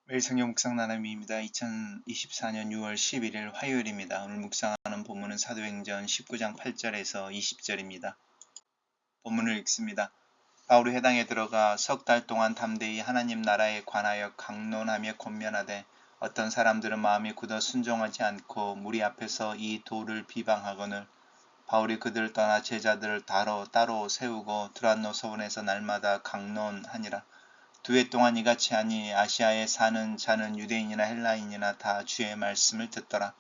매일 성경 묵상 나눔입니다. 2024년 6월 11일 화요일입니다. 오늘 묵상하는 본문은 사도행전 19장 8절에서 20절입니다. 본문을 읽습니다. 바울이 회당에 들어가 석 달 동안 담대히 하나님 나라에 관하여 강론하며 권면하되 어떤 사람들은 마음이 굳어 순종하지 않고 무리 앞에서 이 도를 비방하거늘 바울이 그들을 떠나 제자들을 따로 세우고 두란노 서원에서 날마다 강론하니라. 2해 동안 이같이 하니 아시아에 사는 자는 유대인이나 헬라인이나 다 주의 말씀을 듣더라.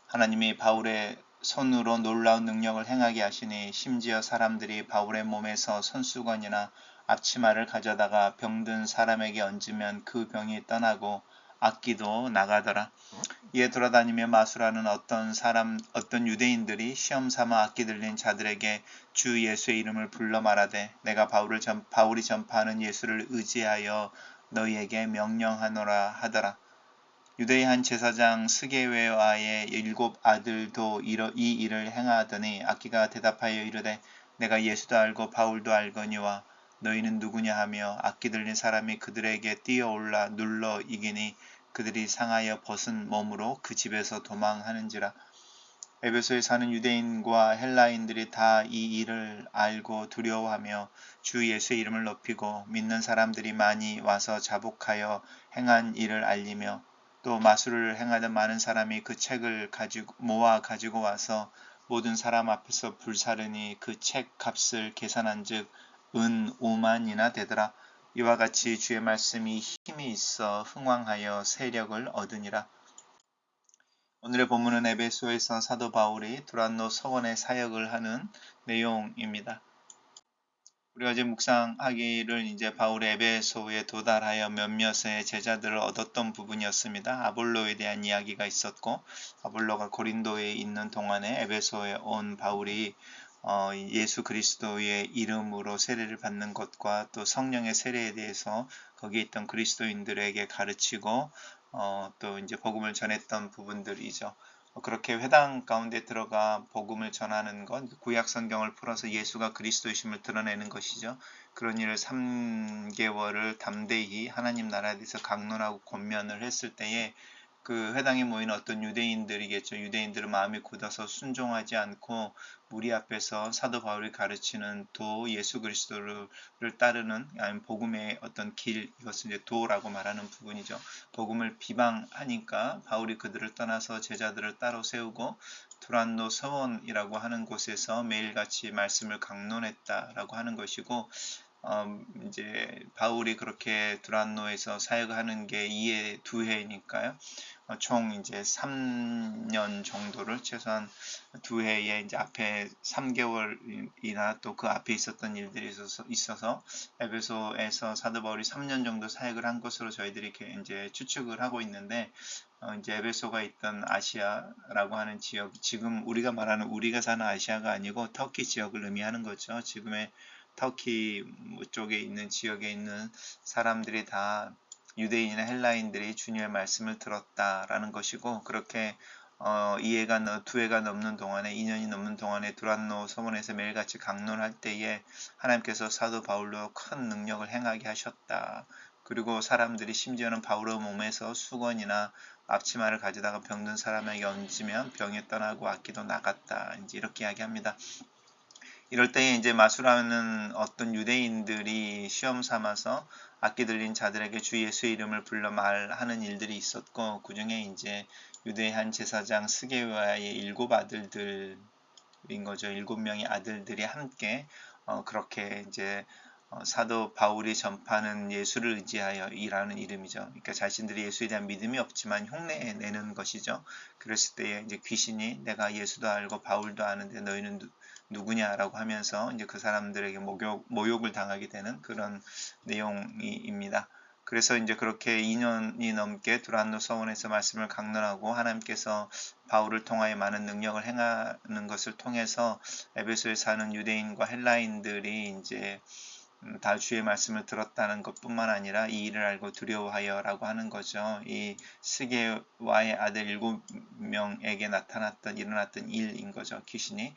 하나님이 바울의 손으로 놀라운 능력을 행하게 하시니 심지어 사람들이 바울의 몸에서 손수건이나 앞치마를 가져다가 병든 사람에게 얹으면 그 병이 떠나고 악기도 나가더라. 이에 돌아다니며 마술하는 어떤 유대인들이 시험 삼아 악기 들린 자들에게 주 예수의 이름을 불러 말하되 내가 바울이 전파하는 예수를 의지하여 너희에게 명령하노라 하더라. 유대의 한 제사장 스게웨와의 7 아들도 이 일을 행하더니 악기가 대답하여 이르되 내가 예수도 알고 바울도 알거니와 너희는 누구냐 하며 악기 들린 사람이 그들에게 뛰어올라 눌러 이기니 그들이 상하여 벗은 몸으로 그 집에서 도망하는지라. 에베소에 사는 유대인과 헬라인들이 다 이 일을 알고 두려워하며 주 예수의 이름을 높이고 믿는 사람들이 많이 와서 자복하여 행한 일을 알리며 또 마술을 행하던 많은 사람이 그 책을 모아 가지고 와서 모든 사람 앞에서 불사르니 그 책 값을 계산한즉 은 5만이나 되더라. 이와 같이 주의 말씀이 힘이 있어 흥왕하여 세력을 얻으니라. 오늘의 본문은 에베소에서 사도 바울이 두란노 서원의 사역을 하는 내용입니다. 우리가 어제 묵상하기를 이제 바울이 에베소에 도달하여 몇몇의 제자들을 얻었던 부분이었습니다. 아볼로에 대한 이야기가 있었고 아볼로가 고린도에 있는 동안에 에베소에 온 바울이 예수 그리스도의 이름으로 세례를 받는 것과 또 성령의 세례에 대해서 거기에 있던 그리스도인들에게 가르치고 또 이제 복음을 전했던 부분들이죠. 그렇게 회당 가운데 들어가 복음을 전하는 건 구약 성경을 풀어서 예수가 그리스도이심을 드러내는 것이죠. 그런 일을 3개월을 담대히 하나님 나라에 대해서 강론하고 권면을 했을 때에 그 회당에 모인 어떤 유대인들이겠죠. 유대인들은 마음이 굳어서 순종하지 않고 무리 앞에서 사도 바울이 가르치는 도 예수 그리스도를 따르는 아니면 복음의 어떤 길, 이것을 이제 도라고 말하는 부분이죠. 복음을 비방하니까 바울이 그들을 떠나서 제자들을 따로 세우고 두란노 서원이라고 하는 곳에서 매일같이 말씀을 강론했다라고 하는 것이고 이제 바울이 그렇게 두란노에서 사역하는 게 2해 총 이제 3년 정도를 최소한 2해에 이제 앞에 3개월이나 또 그 앞에 있었던 일들이 있어서 에베소에서 사도 바울이 3년 정도 사역을 한 것으로 저희들이 이제 추측을 하고 있는데 이제 에베소가 있던 아시아라고 하는 지역, 지금 우리가 사는 아시아가 아니고 터키 지역을 의미하는 거죠. 지금의 터키 쪽에 있는 지역에 있는 사람들이 다 유대인이나 헬라인들이 주님의 말씀을 들었다라는 것이고 그렇게 2해가 넘는 동안에 2년이 넘는 동안에 두란노 서원에서 매일같이 강론할 때에 하나님께서 사도 바울로 큰 능력을 행하게 하셨다. 그리고 사람들이 심지어는 바울의 몸에서 수건이나 앞치마를 가져다가 병든 사람에게 얹으면 병이 떠나고 악기도 나갔다. 이제 이렇게 이야기합니다. 이럴 때에 이제 마술하는 어떤 유대인들이 시험 삼아서 악기 들린 자들에게 주 예수의 이름을 불러 말하는 일들이 있었고 그 중에 이제 유대의 한 제사장 스게와의 7 아들들인 거죠. 7명의 아들들이 함께 그렇게 이제 사도 바울이 전파하는 예수를 의지하여 이라는 이름이죠. 그러니까 자신들이 예수에 대한 믿음이 없지만 흉내내는 것이죠. 그랬을 때에 이제 귀신이 내가 예수도 알고 바울도 아는데 너희는 누구냐라고 하면서 이제 그 사람들에게 모욕을 당하게 되는 그런 내용입니다. 그래서 이제 그렇게 2년이 넘게 두란노 서원에서 말씀을 강론하고 하나님께서 바울을 통하여 많은 능력을 행하는 것을 통해서 에베소에 사는 유대인과 헬라인들이 이제 다 주의 말씀을 들었다는 것뿐만 아니라 이 일을 알고 두려워하여라고 하는 거죠. 이 스게와의 아들 7명에게 일어났던 일인 거죠. 귀신이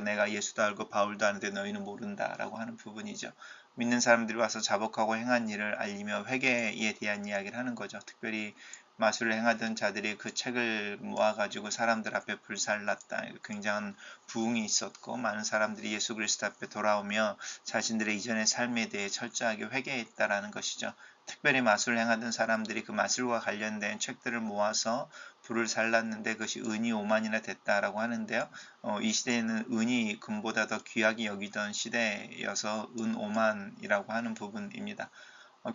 내가 예수도 알고 바울도 아는데 너희는 모른다라고 하는 부분이죠. 믿는 사람들이 와서 자복하고 행한 일을 알리며 회개에 대한 이야기를 하는 거죠. 특별히 마술을 행하던 자들이 그 책을 모아가지고 사람들 앞에 불살랐다. 굉장한 부흥이 있었고 많은 사람들이 예수 그리스도 앞에 돌아오며 자신들의 이전의 삶에 대해 철저하게 회개했다라는 것이죠. 특별히 마술을 행하던 사람들이 그 마술과 관련된 책들을 모아서 불을 살랐는데 그것이 은이 5만이나 됐다라고 하는데요. 이 시대에는 은이 금보다 더 귀하게 여기던 시대여서 은 5만이라고 하는 부분입니다.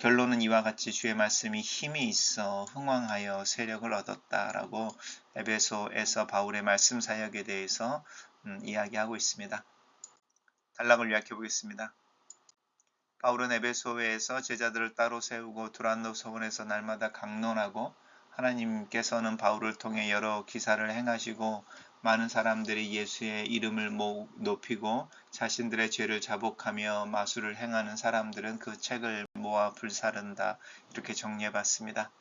결론은 이와 같이 주의 말씀이 힘이 있어 흥왕하여 세력을 얻었다라고 에베소에서 바울의 말씀 사역에 대해서 이야기하고 있습니다. 단락을 요약해 보겠습니다. 바울은 에베소에서 제자들을 따로 세우고 두란노 서원에서 날마다 강론하고 하나님께서는 바울을 통해 여러 기사를 행하시고 많은 사람들이 예수의 이름을 높이고 자신들의 죄를 자복하며 마술을 행하는 사람들은 그 책을 모아 불사른다. 이렇게 정리해봤습니다.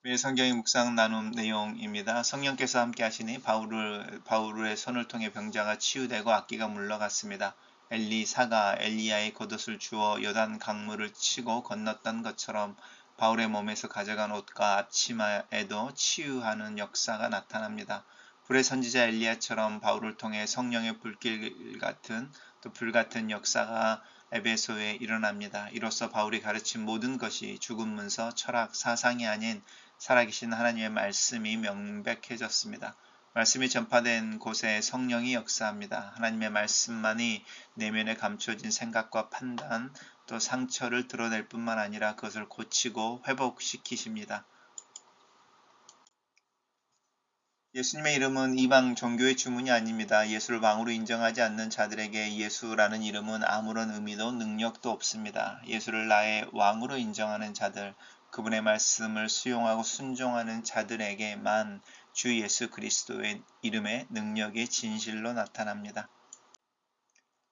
매일 성경의 묵상 나눔 내용입니다. 성령께서 함께 하시니 바울의 손을 통해 병자가 치유되고 악기가 물러갔습니다. 엘리사가 엘리야의 겉옷을 주어 요단 강물을 치고 건넜던 것처럼 바울의 몸에서 가져간 옷과 앞치마에도 치유하는 역사가 나타납니다. 불의 선지자 엘리야처럼 바울을 통해 성령의 불길 같은 또 불같은 역사가 에베소에 일어납니다. 이로써 바울이 가르친 모든 것이 죽은 문서, 철학, 사상이 아닌 살아계신 하나님의 말씀이 명백해졌습니다. 말씀이 전파된 곳에 성령이 역사합니다. 하나님의 말씀만이 내면에 감춰진 생각과 판단, 또 상처를 드러낼 뿐만 아니라 그것을 고치고 회복시키십니다. 예수님의 이름은 이방 종교의 주문이 아닙니다. 예수를 왕으로 인정하지 않는 자들에게 예수라는 이름은 아무런 의미도 능력도 없습니다. 예수를 나의 왕으로 인정하는 자들, 그분의 말씀을 수용하고 순종하는 자들에게만 주 예수 그리스도의 이름의 능력이 진실로 나타납니다.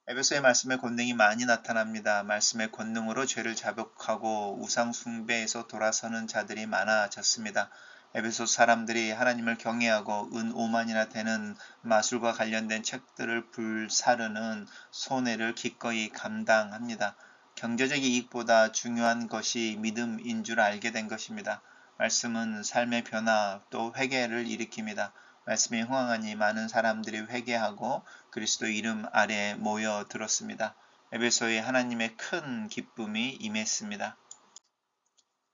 에베소의 말씀의 권능이 많이 나타납니다. 말씀의 권능으로 죄를 자복하고 우상 숭배에서 돌아서는 자들이 많아졌습니다. 에베소 사람들이 하나님을 경외하고 은 5만이나 되는 마술과 관련된 책들을 불사르는 손해를 기꺼이 감당합니다. 경제적 이익보다 중요한 것이 믿음인 줄 알게 된 것입니다. 말씀은 삶의 변화 또 회개를 일으킵니다. 말씀이 흥황하니 많은 사람들이 회개하고 그리스도 이름 아래에 모여들었습니다. 에베소에 하나님의 큰 기쁨이 임했습니다.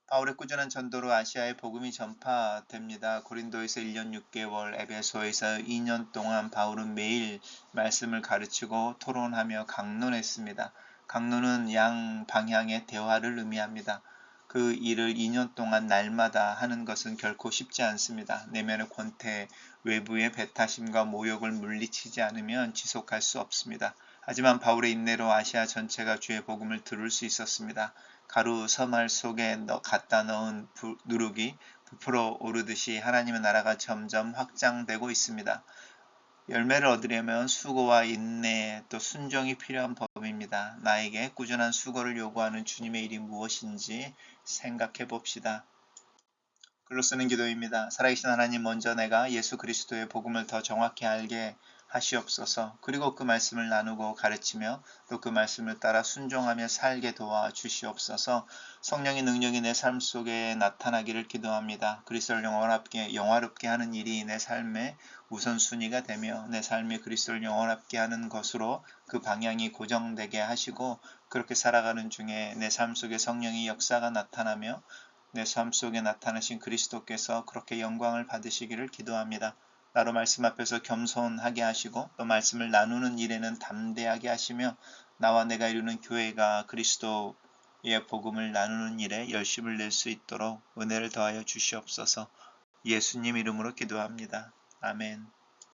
바울의 꾸준한 전도로 아시아의 복음이 전파됩니다. 고린도에서 1년 6개월, 에베소에서 2년 동안 바울은 매일 말씀을 가르치고 토론하며 강론했습니다. 강론은 양 방향의 대화를 의미합니다. 그 일을 2년 동안 날마다 하는 것은 결코 쉽지 않습니다. 내면의 권태, 외부의 배타심과 모욕을 물리치지 않으면 지속할 수 없습니다. 하지만 바울의 인내로 아시아 전체가 주의 복음을 들을 수 있었습니다. 가루 서말 속에 갖다 넣은 누룩이 부풀어 오르듯이 하나님의 나라가 점점 확장되고 있습니다. 열매를 얻으려면 수고와 인내 또 순종이 필요한 법입니다. 나에게 꾸준한 수고를 요구하는 주님의 일이 무엇인지 생각해 봅시다. 글로 쓰는 기도입니다. 살아계신 하나님, 먼저 내가 예수 그리스도의 복음을 더 정확히 알게 하시옵소서. 그리고 그 말씀을 나누고 가르치며 또 그 말씀을 따라 순종하며 살게 도와 주시옵소서. 성령의 능력이 내 삶 속에 나타나기를 기도합니다. 그리스도를 영화롭게 하는 일이 내 삶의 우선순위가 되며 내 삶이 그리스도를 영화롭게 하는 것으로 그 방향이 고정되게 하시고 그렇게 살아가는 중에 내 삶 속에 성령의 역사가 나타나며 내 삶 속에 나타나신 그리스도께서 그렇게 영광을 받으시기를 기도합니다. 나로 말씀 앞에서 겸손하게 하시고 또 말씀을 나누는 일에는 담대하게 하시며 나와 내가 이루는 교회가 그리스도의 복음을 나누는 일에 열심을 낼 수 있도록 은혜를 더하여 주시옵소서. 예수님 이름으로 기도합니다. 아멘.